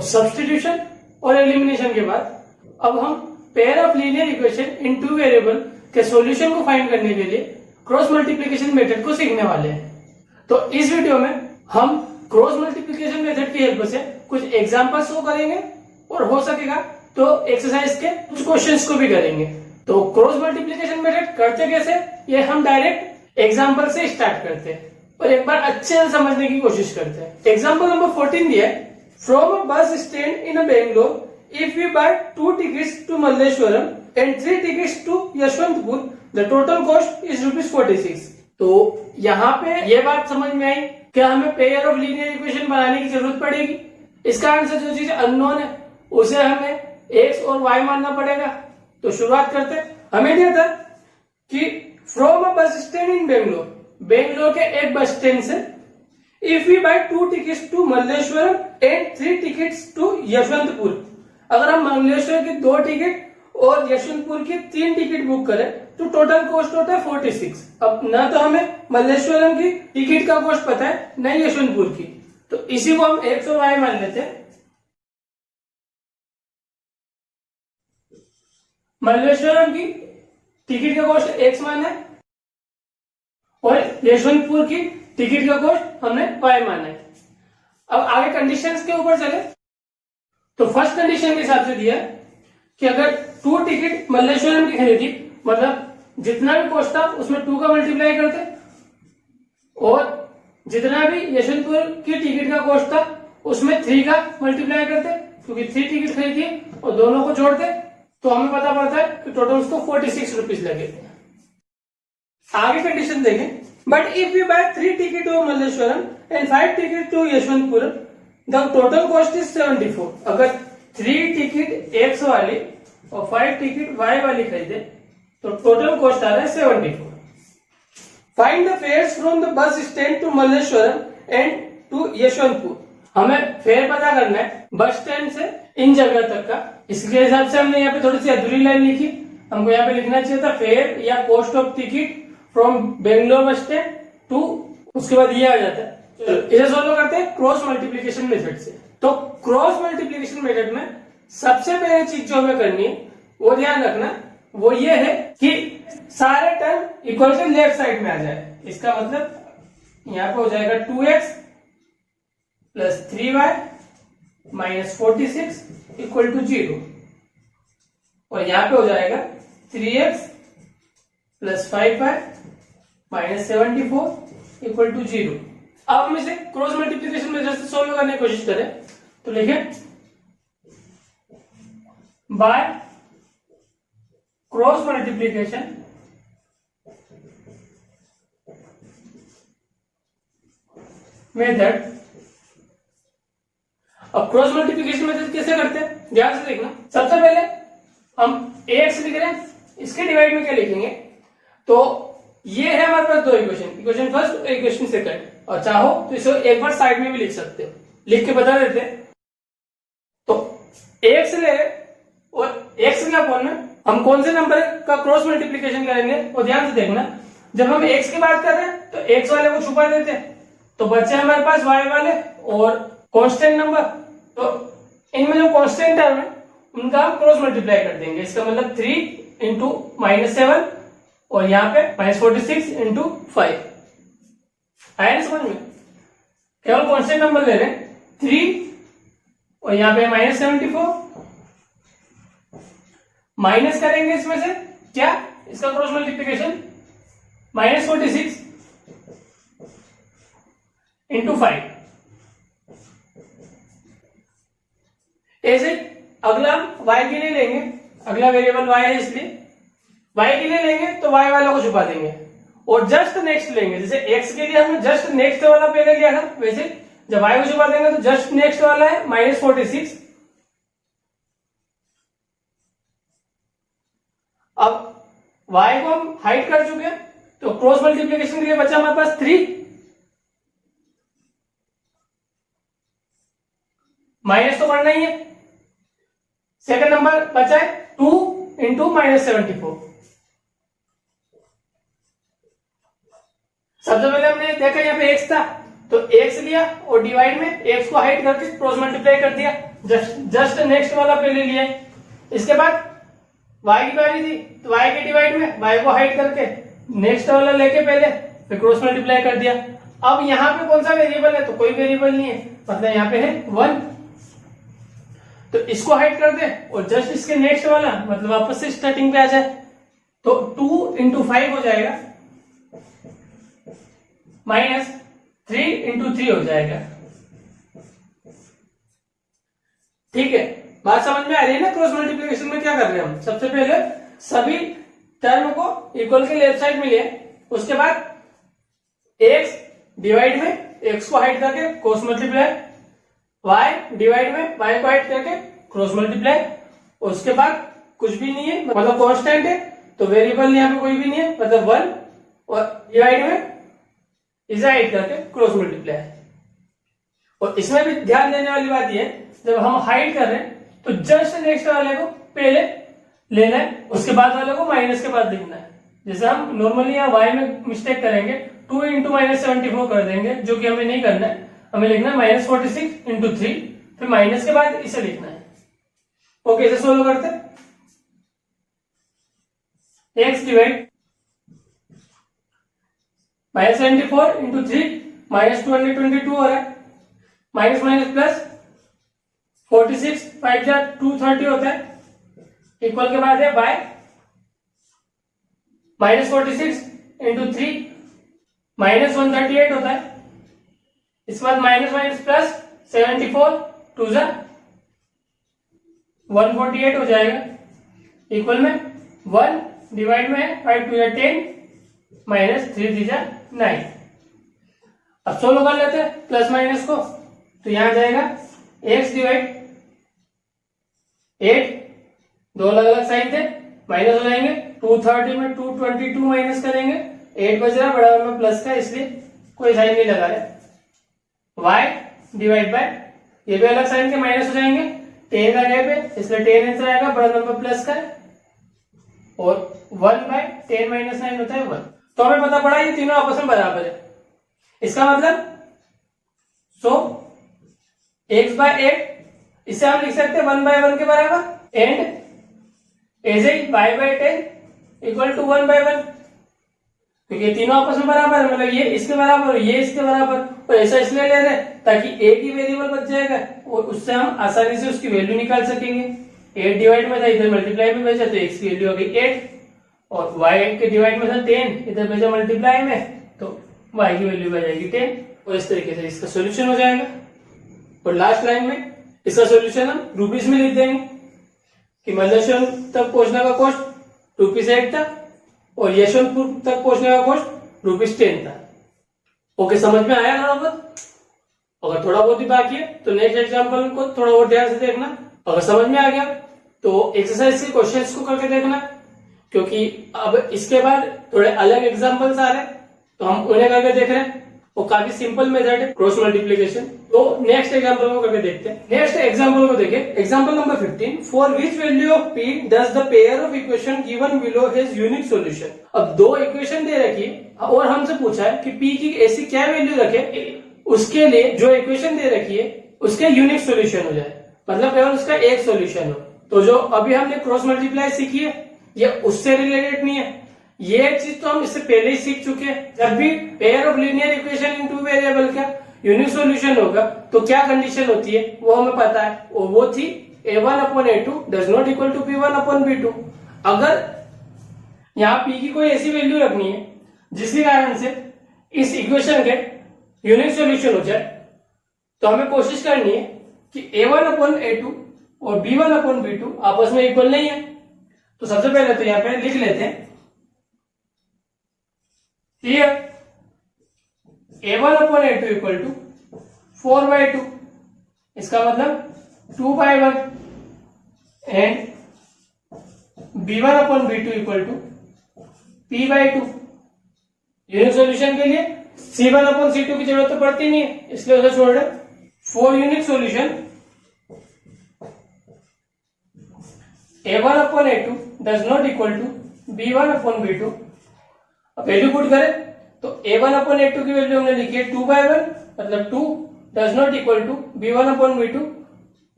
Substitution और elimination के बाद अब हम pair of linear equation in two variable के सॉल्यूशन को फाइंड करने के लिए क्रॉस मल्टीप्लिकेशन मेथड को सीखने वाले हैं। तो इस वीडियो में हम क्रॉस मल्टीप्लिकेशन मेथड की हेल्प से कुछ एग्जांपल शो करेंगे और हो सकेगा तो एक्सरसाइज के कुछ क्वेश्चंस को भी करेंगे। तो क्रॉस मल्टीप्लिकेशन मेथड करते कैसे, ये हम डायरेक्ट एग्जांपल से स्टार्ट करते हैं और एक बार अच्छे से समझने की कोशिश करते हैं। एग्जांपल नंबर 14 दिया है, from a bus stand in Bangalore if we buy 2 tickets to Malleshwaram and 3 tickets to Yashwantpur, the total cost is ₹46। तो यहाँ पे ये बात समझ में आई, क्या हमें पेयर ऑफ लीनियर इक्वेशन बनाने की जरूरत पड़ेगी? इसका आंसर जो चीज अननोन है उसे हमें x और y मानना पड़ेगा। तो शुरुआत करते हैं। हमें दिया था कि from a bus stand in Bangalore, Bangalore के एक बस स्टैंड से if we buy 2 tickets to Malleshwaram and 3 tickets to Yashwantpur, अगर हम मंगलेश्वर की 2 टिकट और यशवंतपुर की 3 टिकट बुक करें तो टोटल कॉस्ट होता है 46। अब ना तो हमें मल्लेश्वरम की टिकट का कॉस्ट पता है न यशवंतपुर की, तो इसी को हम x और y मान लेते हैं। मल्लेश्वरम की टिकट का कॉस्ट x माना है और यशवंतपुर की टिकट का कॉस्ट हमने y माना है। अब आगे कंडीशंस के ऊपर चले तो फर्स्ट कंडीशन के हिसाब से दिया कि अगर 2 टिकट मल्लेश्वरम की खरीदी, मतलब जितना भी कॉस्ट था उसमें 2 का मल्टीप्लाई करते और जितना भी यशवंतपुर की टिकट का कॉस्ट था उसमें 3 का मल्टीप्लाई करते, क्योंकि 3 टिकट खरीदी और दोनों को जोड़ते तो हमें पता पड़ता है कि टोटल उसको 46 रुपीज लगे। आगे कंडीशन देखें, but if you buy 3 ticket to Malleshwaram and 5 ticket to Yeshwanthpur the total cost is 74। अगर 3 टिकट x वाली और 5 टिकट y वाली खरीदे तो टोटल कॉस्ट आ रहा है 74। Find the fares from the bus stand to Malleshwaram and to Yeshwanthpur. हमें फेयर पता करना है बस स्टैंड से इन जगह तक का। इसके हिसाब से हमने यहाँ पे थोड़ी सी अधूरी लाइन लिखी, हमको यहाँ पे लिखना चाहिए था फेयर या cost of ticket from Bangalore bus stand to, उसके बाद ये आ जाता है। इसे सॉल्व करते हैं क्रॉस मल्टीप्लिकेशन मेथड से। तो क्रॉस मल्टीप्लिकेशन मेथड में सबसे पहले चीज जो हमें करनी है वो ध्यान रखना, वो ये है कि सारे टर्म इक्वल के लेफ्ट साइड में आ जाए। इसका मतलब यहाँ पे हो जाएगा 2x plus 3y minus 46 equal to 0 और यहाँ पे हो जाएगा 3x plus 5y minus 74 equal to 0। अब हम इसे क्रॉस मल्टीप्लिकेशन मेथड से सॉल्व करने की कोशिश करें तो लिखें बाय क्रॉस मल्टीप्लिकेशन मेथड। अब क्रॉस मल्टीप्लिकेशन मेथड कैसे करते हैं ध्यान से देखना। सबसे पहले हम ax लिख रहे हैं, इसके डिवाइड में क्या लिखेंगे, तो ये है हमारे पास 2 इक्वेशन, इक्वेशन फर्स्ट और इक्वेशन सेकंड, और चाहो तो इसे एक बार साइड में भी लिख सकते हो, लिख के बता देते। तो x ले और x के अपॉन में हम कौन से नंबर का क्रॉस मल्टीप्लिकेशन करेंगे और ध्यान से देखना, जब हम x की बात कर रहे हैं तो x वाले को छुपा देते हैं तो बचे हमारे पास y वाले और कांस्टेंट नंबर। तो इनमें जो कांस्टेंट टर्म है उनका हम क्रॉस मल्टीप्लाई कर देंगे। इसका मतलब 3 इंटू -7 और यहाँ पे -46 इंटू 5। आया ना समझ में? केवल कांस्टेंट नंबर ले रहे हैं 3 और यहाँ पे -74, माइनस करेंगे इसमें से क्या, इसका क्रॉस मल्टीप्लिकेशन -46 इंटू 5। ऐसे अगला हम y के लिए लेंगे, अगला वेरिएबल y है इसलिए y के लिए लेंगे तो y वाला को छुपा देंगे और जस्ट नेक्स्ट लेंगे। जैसे x के लिए हमने जस्ट नेक्स्ट वाला पहले लिया था, वैसे जब y को छुपा देंगे तो जस्ट नेक्स्ट वाला है -46। अब y को हम हाइड कर चुके हैं तो क्रॉस मल्टीप्लिकेशन के लिए बचा हमारे पास 3 माइनस तो करना ही है। सेकंड नंबर बचा है 2 इंटू -74। सबसे पहले हमने देखा यहाँ पे x था तो x लिया और डिवाइड में x को हाइड करके क्रॉस मल्टीप्लाई कर दिया, जस्ट नेक्स्ट वाला पहले लिया। इसके बाद y की बारी थी तो y के डिवाइड में y को हाइड करके नेक्स्ट वाला लेके पहले फिर क्रॉस मल्टीप्लाई कर दिया। अब यहाँ पे कौन सा वेरिएबल है, तो कोई वेरिएबल नहीं है, मतलब यहाँ पे है 1, तो इसको हाइड कर दे और जस्ट इसके नेक्स्ट वाला मतलब वापस से स्टार्टिंग पे आ जाए, तो 2 इंटू 5 हो जाएगा माइनस 3 इंटू 3 हो जाएगा। ठीक है, बात समझ में आ रही है ना। क्रॉस मल्टीप्लिकेशन में क्या कर रहे हैं हम, सबसे पहले सभी टर्म को इक्वल के लेफ्ट साइड में लिए, उसके बाद x डिवाइड में x को हाइड करके क्रॉस मल्टीप्लाई, y डिवाइड में y को हाइड करके क्रॉस मल्टीप्लाई, उसके बाद कुछ भी नहीं है मतलब कांस्टेंट है तो वेरिएबल यहाँ पे कोई भी नहीं है मतलब 1, और डिवाइड में इसे हाइड करके क्रॉस मल्टीप्लाई। और इसमें भी ध्यान देने वाली बात यह है, जब हम हाइड कर रहे हैं तो जस्ट नेक्स्ट वाले को पहले लेना है, उसके बाद वाले को माइनस के बाद लिखना है। जैसे हम नॉर्मली यहाँ y में मिस्टेक करेंगे 2 इंटू माइनस 74 कर देंगे, जो कि हमें नहीं करना है, हमें लिखना है माइनस 46 इंटू 3, फिर माइनस के बाद इसे लिखना है। ओके, इसे सोल्व करते हैं। x divide minus 74 into 3 minus 222 हो रहा है, माइनस माइनस प्लस 46 5 जा 230 होता है, इक्वल के बाद है बाय माइनस 46 इंटू 3 माइनस 138 होता है, इसके बाद माइनस माइनस प्लस 74 2 जा 148 हो जाएगा, इक्वल में 1 डिवाइड में 5 2 जा 10 माइनस 3 3 जा 9। अब सोल्व कर लेते हैं प्लस माइनस को, तो यहां जाएगा x डिवाइड 8, दो अलग अलग साइन थे माइनस हो जाएंगे, 230 में 222 माइनस करेंगे, 8 बच रहा बड़ा में प्लस का इसलिए कोई साइन नहीं लगा रहे। y डिवाइड बाय, ये भी अलग साइन के माइनस हो जाएंगे, 10 का गैप है इसलिए 10 आंसर आएगा, बड़ा नंबर प्लस का है, और 1 बाय 10 माइनस 9 होता है 1। तो हमें पता पड़ा ये तीनों आपस में बराबर है। इसका मतलब x बाय 8 इसे हम लिख सकते हैं 1 बाय 1 के बराबर, and as y by 10 equal to 1 by 1, क्योंकि ये तीनों आपस में बराबर है, मतलब ये इसके बराबर ये इसके बराबर, और ऐसा इसलिए ले रहे हैं ताकि एक ही वेरिएबल बच जाएगा और उससे हम आसानी से उसकी वैल्यू निकाल सकेंगे। 8 डिवाइड में था, इधर मल्टीप्लाई में भेजा तो x की वैल्यू हो गई 8, और y के डिवाइड में था 10, इधर भेजा मल्टीप्लाई में तो y की वैल्यू बच जाएगी 10, और इस तरीके से इसका सोल्यूशन हो जाएगा। और लास्ट लाइन में इसका सोल्यूशन हम रुपीस में लिख देंगे कि मल्लेश्वर तक पहुंचने का कॉस्ट ₹8 था और यशवंतपुर तक पहुंचने का कॉस्ट ₹10 था। ओके, समझ में आया थोड़ा बहुत? अगर थोड़ा बहुत ही बाकी है तो नेक्स्ट एग्जांपल को थोड़ा और ध्यान से देखना। अगर समझ में आ गया तो एक्सरसाइज के क्वेश्चंस को करके देखना, क्योंकि अब इसके बाद थोड़े अलग एग्जांपल्स आ रहे हैं तो हम उन्हें करके देख रहे हैं, वो काफी सिंपल मेथड है क्रॉस मल्टीप्लिकेशन। तो नेक्स्ट एग्जांपल को करके देखते हैं। नेक्स्ट एग्जांपल को देखें, example number 15, for which value of p does the pair of equation given below has unique solution. अब दो इक्वेशन दे रखी है और हमसे पूछा है कि p की ऐसी क्या वैल्यू रखे उसके लिए जो इक्वेशन दे रखी है उसके यूनिक सॉल्यूशन हो जाए, मतलब केवल उसका एक सॉल्यूशन हो। तो जो अभी हमने क्रॉस मल्टीप्लाई सीखी है ये उससे रिलेटेड नहीं है, ये चीज तो हम इससे पहले ही सीख चुके हैं। जब भी pair of linear equation in two variable का यूनिक सॉल्यूशन होगा तो क्या कंडीशन होती है वो हमें पता है, और वो थी a1/a2 does not equal to p1/p2। अगर यहाँ p की कोई ऐसी वैल्यू रखनी है जिसके कारण से इस इक्वेशन के यूनिक सॉल्यूशन हो जाए तो हमें कोशिश करनी है कि a1/a2 और b1/b2 आपस में इक्वल नहीं है। तो सबसे पहले तो यहाँ पे लिख लेते हैं here a1/a2 इक्वल टू 4/2, इसका मतलब 2/1, and b1/b2 equal to p/2। Unique solution के लिए c1/c2 की जरूरत तो पड़ती नहीं है इसलिए उसे छोड़ रहे। For unique solution a1/a2 does not equal to b1/b2। Value put करें तो a1 अपॉन a2 की वैल्यू हमने लिखी है 2/1, मतलब 2 does not equal to b1 upon b2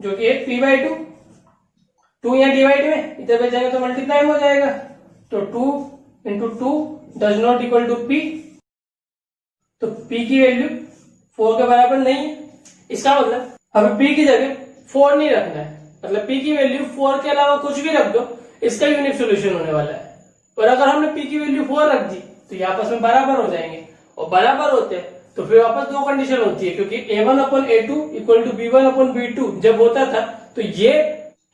जो कि है p/2। 2 यहाँ डिवाइड में इधर पे जाएगा तो मल्टीप्लाई हो जाएगा, तो 2 into 2 does not equal to p। तो p की वैल्यू 4 के बराबर नहीं है। इसका मतलब हमें p की जगह 4 नहीं रखना है, मतलब p की वैल्यू 4 के अलावा कुछ भी रख दो, इसका यूनिक सोल्यूशन होने वाला है। और अगर हमने p की वैल्यू 4 रख दी तो ये आपस में बराबर हो जाएंगे, और बराबर होते हैं तो फिर वापस दो कंडीशन होती है, क्योंकि a1 upon a2 equal to b1 upon b2 जब होता था तो ये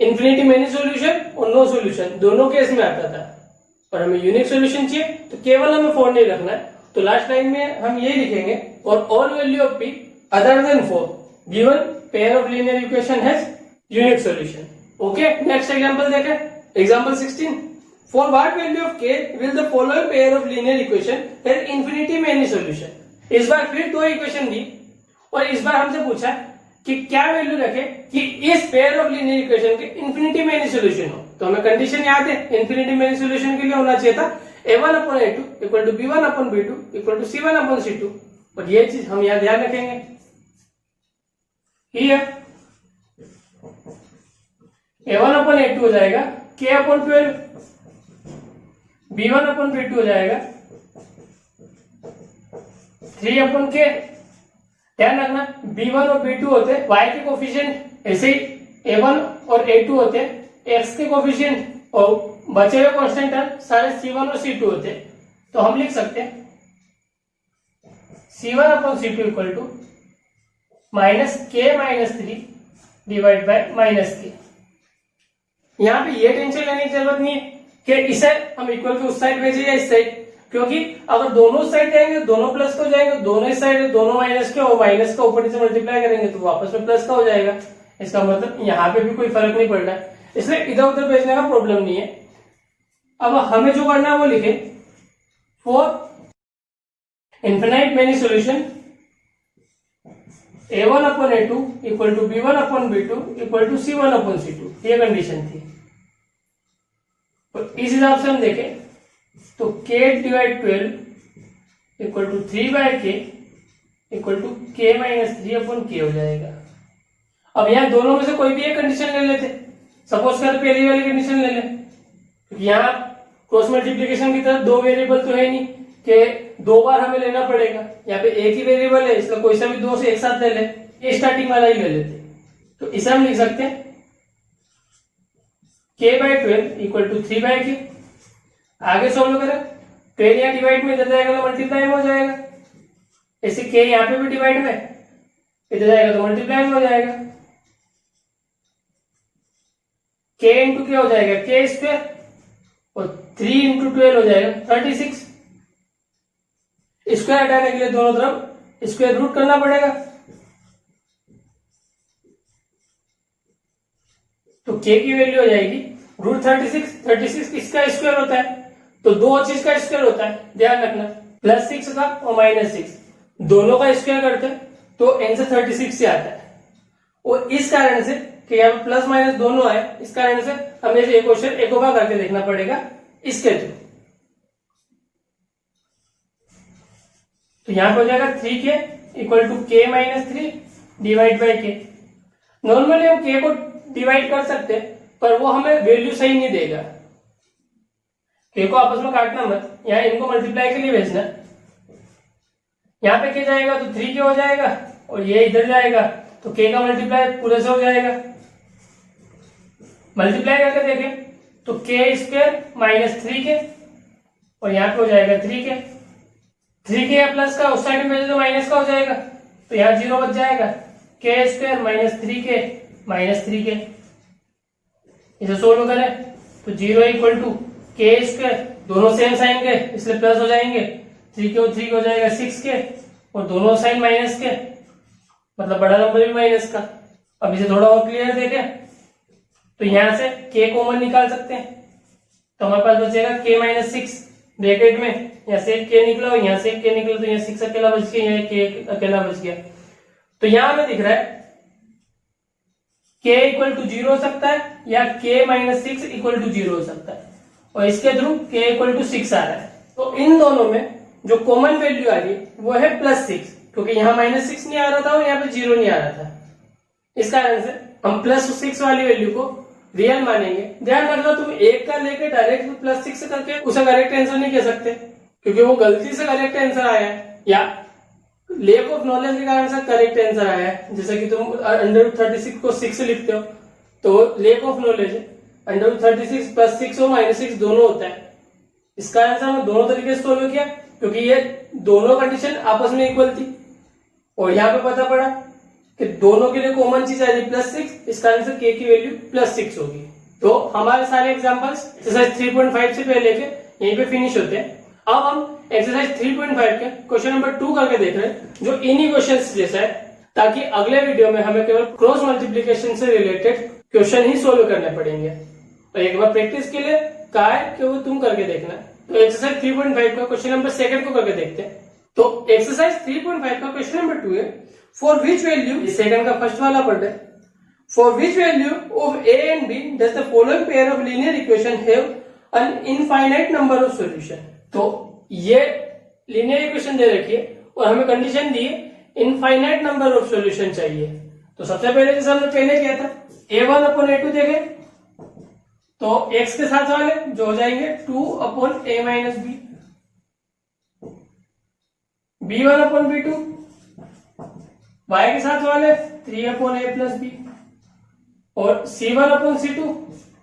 इन्फिनिटी मेनी सॉल्यूशन और नो सॉल्यूशन दोनों केस में आता था। और हमें यूनिक सॉल्यूशन चाहिए तो केवल हमें 4 नहीं रखना है, तो लास्ट लाइन में हम ये लिखेंगे और all value of p other than 4 given pair of linear equation has unique solution. Okay, next example देखें, example 16। For what value of k will the following pair of linear equation have infinity many solution? इस बार फिर दो equation दी और इस बार हमसे पूछा कि क्या वैल्यू रखे कि इस पेयर ऑफ लीनियर इक्वेशन के इन्फिनिटी मेनी सॉल्यूशन हो। तो हमें कंडीशन याद है, इन्फिनिटी मेनी सॉल्यूशन के लिए होना चाहिए था a1 upon a2 equal to b1 upon b2 equal to c1 upon c2, और ये चीज हम यहाँ ध्यान रखेंगे। Here a1 अपॉन a2 हो जाएगा k upon 12, b1 upon b2 हो जाएगा 3 अपॉन k। ध्यान रखना b1 और b2 होते हैं y के कोफिशिएंट, ऐसे ही a1 और a2 होते हैं x के कोफिशिएंट, और बचे हुए कांस्टेंट टर्म सारे c1 और c2 होते हैं। तो हम लिख सकते हैं c1 upon c2 equal to minus k minus 3 divide by minus k। यहाँ पे ये टेंशन लेने की जरूरत नहीं है कि इसे हम इक्वल के उस साइड भेजे या इस साइड, क्योंकि अगर दोनों साइड जाएंगे दोनों प्लस का हो जाएंगे, दोनों इस साइड दोनों माइनस के, और माइनस का ऊपर से मल्टीप्लाई करेंगे तो वापस में प्लस का हो जाएगा। इसका मतलब यहाँ पे भी कोई फर्क नहीं पड़ रहा है, इसलिए इधर उधर भेजने का प्रॉब्लम नहीं है। अब हमें जो करना है वो लिखे for infinite many solution a1 upon a2 equal to b1 upon b2 equal to c1 upon c2, ये कंडीशन थी। तो इस हिसाब से हम देखें तो k divide 12 equal to 3/k equal to k minus 3 upon k हो जाएगा। अब यहाँ दोनों में से कोई भी एक कंडीशन ले लेते, सपोज कर पहली वाली कंडीशन ले ले, क्योंकि यहाँ क्रॉस मल्टीप्लीकेशन की तरफ दो वेरिएबल तो है नहीं कि दो बार हमें लेना पड़ेगा, यहाँ पे एक ही वेरिएबल है, इसका कोई सा भी दो से एक साथ ले ले, ये स्टार्टिंग वाला ही ले लेते। तो इसे हम लिख सकते हैं k/12 इक्वल टू 3/k। आगे सोल्व करें, 12 यहाँ डिवाइड में इधर जाएगा तो मल्टीप्लाई में हो जाएगा, ऐसे k यहाँ पे भी डिवाइड में इधर जाएगा तो मल्टीप्लाई में हो जाएगा। k इंटू क्या हो जाएगा k स्क्वायर, और 3 इंटू 12 हो जाएगा 36। स्क्वायर हटाने के लिए दोनों तरफ स्क्वायर रूट करना पड़ेगा, तो k की वैल्यू हो जाएगी रूट 36। 36 किसका स्क्वायर होता है, तो दो चीज का स्क्वायर होता है, ध्यान रखना, +6 का और -6 दोनों का स्क्वायर करते हैं तो आंसर 36 से आता है। और इस कारण से कि यहाँ पे प्लस माइनस दोनों आए, इस कारण से हमें ये क्वेश्चन एक बार करके देखना पड़ेगा इसके थ्रू। तो यहाँ पे हो जाएगा 3k equal to k minus 3 divide by k। Normally हम k को डिवाइड कर सकते हैं, पर वो हमें वैल्यू सही नहीं देगा। k को आपस में काटना मत, यहाँ इनको मल्टीप्लाई के लिए भेजना। यहाँ पे k जाएगा तो 3k हो जाएगा, और ये इधर जाएगा तो k का मल्टीप्लाई पूरे से हो जाएगा। मल्टीप्लाई करके देखें तो k स्क्वायर माइनस 3k, और यहाँ पे हो जाएगा 3k। 3k या प्लस का उस साइड में तो माइनस का हो जाएगा, तो यहाँ 0 बच जाएगा, k square minus 3k minus 3k। इसे सोल्व करें तो 0 इक्वल टू k स्क्वायर, दोनों सेम साइन के इसलिए प्लस हो जाएंगे, 3k और 3 हो जाएगा 6k, और दोनों साइन माइनस के मतलब बड़ा नंबर भी माइनस का। अब इसे थोड़ा और क्लियर देखें तो यहां से k कॉमन निकाल सकते हैं, तो हमारे पास बचेगा k माइनस 6 ब्रैकेट में, यहाँ से k निकला और यहाँ से k निकला, तो यहाँ 6 अकेला बच गया, यहाँ k अकेला बच गया। तो यहां हमें दिख रहा है k इक्वल टू 0 हो सकता है या k माइनस 6 इक्वल टू 0 हो सकता है, और इसके थ्रू k इक्वल टू 6 आ रहा है। तो इन दोनों में जो कॉमन वैल्यू आ रही है वो है +6, क्योंकि यहाँ -6 नहीं आ रहा था और यहाँ पे 0 नहीं आ रहा था। इस कारण से हम +6 वाली वैल्यू को रियल मानेंगे। ध्यान रखना, तुम एक का लेके डायरेक्ट +6 करके उसे करेक्ट आंसर नहीं कह सकते, क्योंकि वो गलती से करेक्ट आंसर आया है या लेक ऑफ नॉलेज के कारण से करेक्ट आंसर आया है। जैसे कि तुम √36 को 6 लिखते हो तो लेक ऑफ नॉलेज है, √36 +6 और -6 दोनों होता है। इसका आंसर हमने दोनों तरीके से सोल्व किया, क्योंकि ये दोनों कंडीशन आपस में इक्वल थी और यहाँ पे पता पड़ा कि दोनों के लिए कॉमन चीज आ रही +6, इसका आंसर k की वैल्यू +6 होगी। तो हमारे सारे एग्जांपल्स एक्सरसाइज 3.5 से पहले के यहीं पे फिनिश होते हैं। अब हम एक्सरसाइज 3.5 के क्वेश्चन नंबर 2 करके देख रहे हैं, जो इन्हीं क्वेश्चंस जैसा है, ताकि अगले वीडियो में हमें केवल क्रॉस मल्टीप्लिकेशन से रिलेटेड क्वेश्चन ही सोल्व करने पड़ेंगे। तो एक बार प्रैक्टिस के लिए कहा है कि वो तुम करके देखना। तो एक्सरसाइज 3.5 का क्वेश्चन नंबर 2 को करके देखते हैं। तो एक्सरसाइज 3.5 का क्वेश्चन नंबर 2 है, फॉर विच वैल्यू, सेकंड का फर्स्ट वाला पढ़ रहे, for which value of a and b does the following pair of linear equation have an infinite number of solution। तो ये लीनियर इक्वेशन दे रखी है और हमें कंडीशन दी है इनफाइनाइट नंबर ऑफ सॉल्यूशन चाहिए। तो सबसे पहले जैसे हमने पहले किया था a1/a2 देखे, तो x के साथ वाले जो हो जाएंगे 2/a - b, b1/b2, y के साथ वाले 3/a + b और c1/c2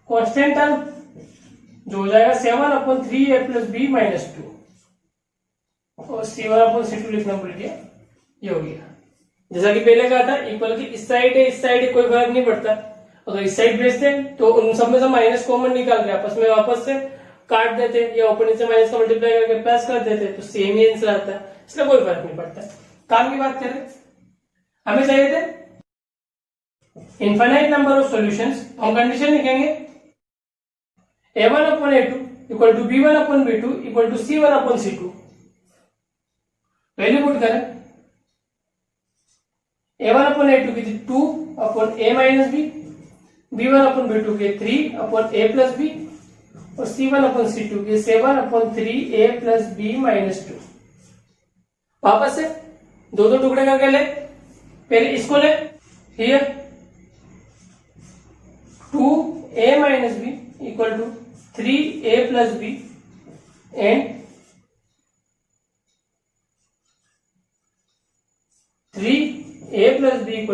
कांस्टेंट टर्म जो हो जाएगा 7/3a + b - 2 और c1/c2 लिखना भूल गया, ये हो गया। जैसा कि पहले कहा था इक्वल की इस साइड है कोई फर्क नहीं पड़ता, अगर इस साइड भेजते तो उन सब में से माइनस कॉमन निकाल के आपस में वापस से काट देते या ऊपर नीचे माइनस का मल्टीप्लाई करके प्लस कर देते तो सेम ही आंसर आता है, इसलिए कोई फर्क नहीं पड़ता। काम की बात करें, हमें चाहिए थे इनफाइनाइट नंबर ऑफ सॉल्यूशंस। हम कंडीशन लिखेंगे a1/a2 = b1/b2 = c1/c2। Value put करें, a1/a2 की थी 2/a - b, b1/b2 के 3/a + b और c1/c2 के 7/3a + b - 2। वापस से दो दो टुकड़े करके ले, पहले इसको ले, here 2a - b = 3a + b and 3a + b =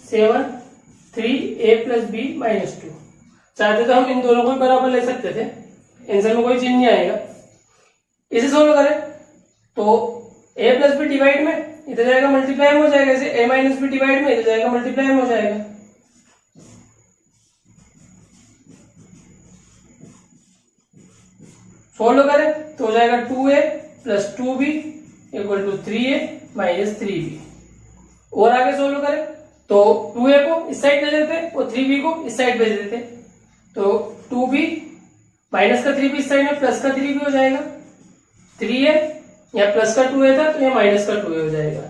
7 3a + b - 2। चाहते तो हम इन दोनों को बराबर ले सकते थे, आंसर में कोई चेंज नहीं आएगा। इसे सोल्व करें तो a + b डिवाइड में इधर जाएगा मल्टीप्लाई में हो जाएगा, इसे a - b डिवाइड में इधर जाएगा मल्टीप्लाई में हो जाएगा। सोल्व करें तो हो जाएगा 2a + 2b = 3a - 3b। और आगे सोल्व करें तो 2a को इस साइड भेज देते और 3b को इस साइड भेज देते, तो 2b माइनस का 3b इस साइड में प्लस का 3b हो जाएगा, 3a या प्लस का 2a था तो ये माइनस का 2a हो जाएगा।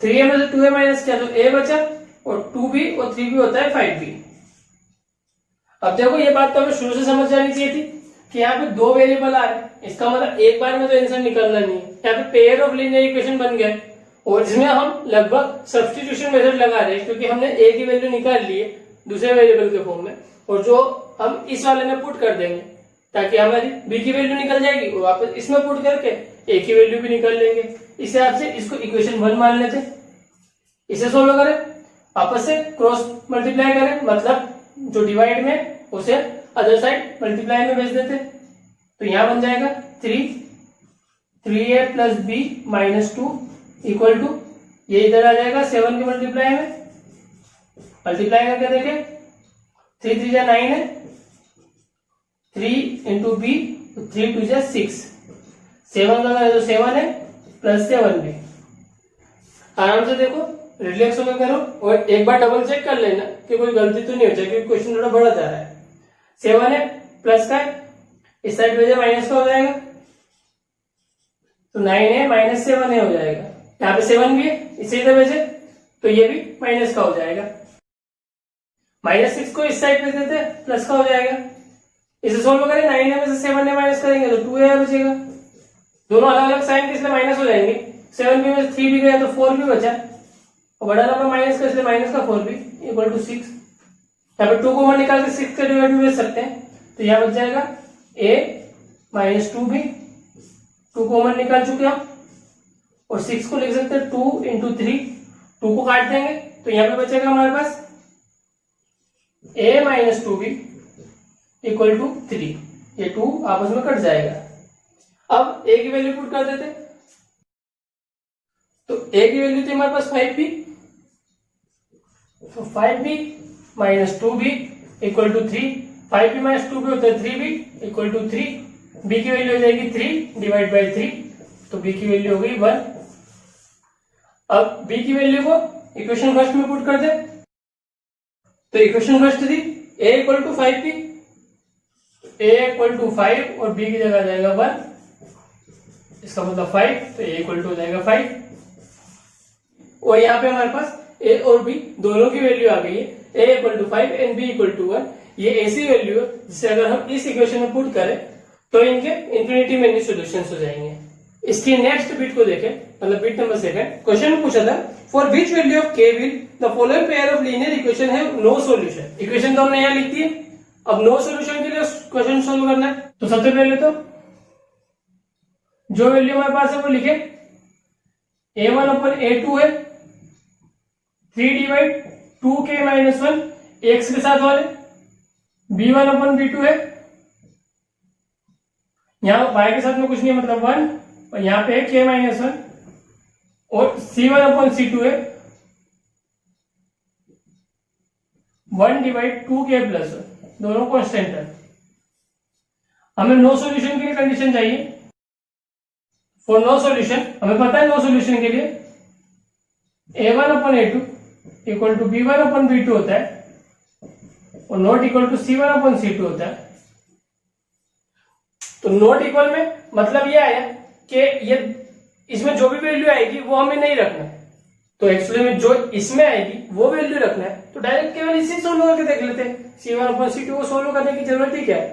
3a में से 2a माइनस किया तो a बचा और 2b और 3b होता है 5b। अब देखो ये बात तो हमें शुरू से समझ जानी चाहिए थी कि यहाँ पे दो वेरिएबल आ रहे हैं, इसका मतलब एक बार में तो आंसर निकलना नहीं है। यहाँ पे पेयर ऑफ लीनियर इक्वेशन बन गया और इसमें हम लगभग सब्स्टिट्यूशन मेथड लगा रहे हैं, क्योंकि हमने a की वैल्यू निकाल ली है दूसरे वेरिएबल के फॉर्म में, और जो हम इस वाले में पुट कर देंगे ताकि हमारी b की वैल्यू निकल जाएगी और वापस इसमें पुट करके a की वैल्यू भी निकाल लेंगे। इस हिसाब से इसको इक्वेशन 1 मान लेते। इसे सोल्व करें, वापस से क्रॉस मल्टीप्लाई करें, मतलब जो डिवाइड में उसे अदर साइड मल्टीप्लाई में भेज देते, तो यहां बन जाएगा 3a + b - 2 = ये इधर आ जाएगा 7 के मल्टीप्लाई में, मल्टीप्लाई करके देखें 3 3 9 है, 3 × b 3 2 6, 7 का तो 7 है प्लस 7b। आराम से देखो, रिलैक्स होकर करो और एक बार डबल चेक कर लेना कि कोई गलती तो नहीं हो जाए, क्योंकि क्वेश्चन थोड़ा बड़ा जा रहा है। 7 है प्लस का है, इस साइड भेजे माइनस का हो जाएगा, तो 9 है -7 है हो जाएगा। यहाँ पे 7 भी है, इसे इधर भेजे तो ये भी माइनस का हो जाएगा। -6 को इस साइड भेज देते प्लस का हो जाएगा। इसे सोल्व करें, 9 में से 7 ने माइनस करेंगे तो 2a बचेगा, दोनों अलग अलग साइन के इसलिए माइनस हो जाएंगे। 7b में 3b गया तो 4b बचा, और बड़ा नंबर माइनस का इसलिए माइनस का 4b इक्वल टू 6। यहाँ पे 2 कॉमन निकाल के 6 का डिवाइड भी भेज सकते हैं, तो यहाँ बच जाएगा a माइनस 2b, 2 कॉमन निकाल चुके हम, और 6 को लिख सकते हैं 2 इंटू 3, 2 को काट देंगे तो यहाँ पे बचेगा हमारे पास a minus 2b equal to 3, ये 2 आपस में कट जाएगा। अब a की वैल्यू पुट कर देते हैं, तो a की वैल्यू थी हमारे पास 5b, तो 5b minus 2b equal to 3, 5b minus 2b होता है 3b इक्वल टू 3, b की वैल्यू हो जाएगी 3 डिवाइड बाई 3, तो b की वैल्यू हो गई 1। अब b की वैल्यू को इक्वेशन फर्स्ट में पुट कर दे, तो इक्वेशन फर्स्ट थी a equal to 5b, a equal to 5 और b की जगह आ जाएगा 1, इसका मतलब 5, तो a इक्वल टू हो जाएगा 5। और यहाँ पे हमारे पास a और b दोनों की वैल्यू आ गई है, a equal to 5 and b equal to 1। ये ऐसी वैल्यू है जिसे अगर हम इस इक्वेशन में पुट करें तो इनके इंफिनिटी मेनी सॉल्यूशंस हो जाएंगे। इसकी नेक्स्ट बिट को देखें, मतलब बिट नंबर 2। क्वेश्चन में पूछा था for which value of k will the following pair of linear equation have no solution. Equation तो हमने यहाँ लिख दी है, अब नो सॉल्यूशन के लिए क्वेश्चन सोल्व करना है। तो सबसे पहले तो जो वैल्यू हमारे पास है वो लिखे, a1 अपन a2 है, 3 डिवाइड 2k माइनस 1 x के साथ वाले, b1 अपन b2 है, यहाँ y के साथ में कुछ नहीं मतलब 1, और यहाँ पे है k माइनस 1, और c1 अपन c2 है 1 डिवाइड 2k प्लस 1, दोनों कांस्टेंट है। हमें नो सॉल्यूशन के लिए कंडीशन चाहिए, फॉर नो सॉल्यूशन हमें पता है नो सॉल्यूशन के लिए a1 upon a2 equal to b1 upon b2 होता है, और not equal to c1 upon c2 होता है। तो नॉट इक्वल में मतलब ये आया कि ये इसमें जो भी वैल्यू आएगी वो हमें नहीं रखना है, तो एक्चुअली में जो इसमें आएगी वो वैल्यू रखना है। तो डायरेक्ट केवल इसे सोल्व करके देख लेते हैं, c1 अपन c2 को सोल्व करने की जरूरत ही क्या है।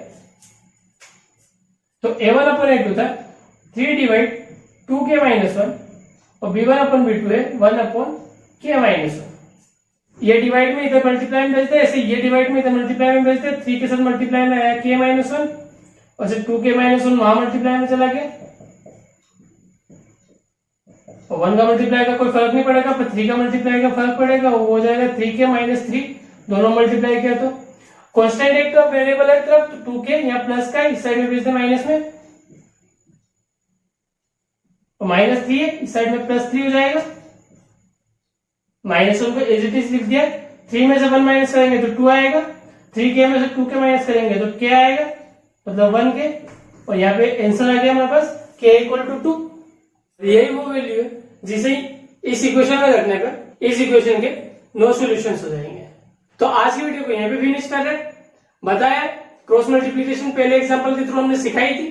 तो a1 अपन a2 था 3 डिवाइड 2k माइनस 1, और b1 अपन b2 है 1 अपन k माइनस 1। ये डिवाइड में इधर मल्टीप्लाई में भेजते हैं, ऐसे ये डिवाइड में इधर मल्टीप्लाई में भेजते हैं, 3 के साथ मल्टीप्लाई में आया k माइनस 1, और फिर 2k माइनस 1 वहां मल्टीप्लाई में चला गया, और 1 का मल्टीप्लाई का कोई फर्क नहीं पड़ेगा, पर 3 का मल्टीप्लाई का फर्क पड़ेगा, वो हो जाएगा 3k माइनस 3, दोनों मल्टीप्लाई किया तो कांस्टेंट एक तरफ वेरिएबल एक तरफ, तो 2k यहाँ प्लस का इस साइड में भेजते माइनस में, तो माइनस 3 है इस साइड में प्लस 3 हो जाएगा, माइनस 1 को एज इट इज लिख दिया, 3 में से 1 माइनस करेंगे तो 2 आएगा, 3k में से 2k माइनस करेंगे तो k आएगा, मतलब 1k, और यहाँ पे आंसर आ गया हमारे पास k इक्वल टू 2। यही वो वैल्यू है जिसे इस इक्वेशन में रखने पर इस इक्वेशन के नो सॉल्यूशंस हो जाएंगे। तो आज की वीडियो को यहाँ पे फिनिश कर रहे हैं। बताया क्रॉस मल्टीप्लिकेशन पहले एग्जांपल के थ्रू हमने सिखाई थी,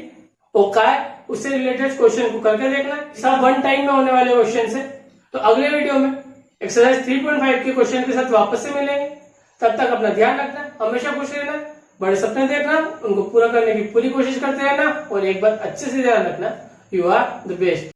और कहा उससे रिलेटेड क्वेश्चन को करके देखना, सब वन टाइम में होने वाले क्वेश्चन है। तो अगले वीडियो में एक्सरसाइज 3.5 के क्वेश्चन के साथ वापस से मिलेंगे। तब तक अपना ध्यान रखना, हमेशा खुश रहना, बड़े सपने देखना, उनको पूरा करने की पूरी कोशिश करते रहना, और एक बात अच्छे से ध्यान रखना, यू आर द बेस्ट।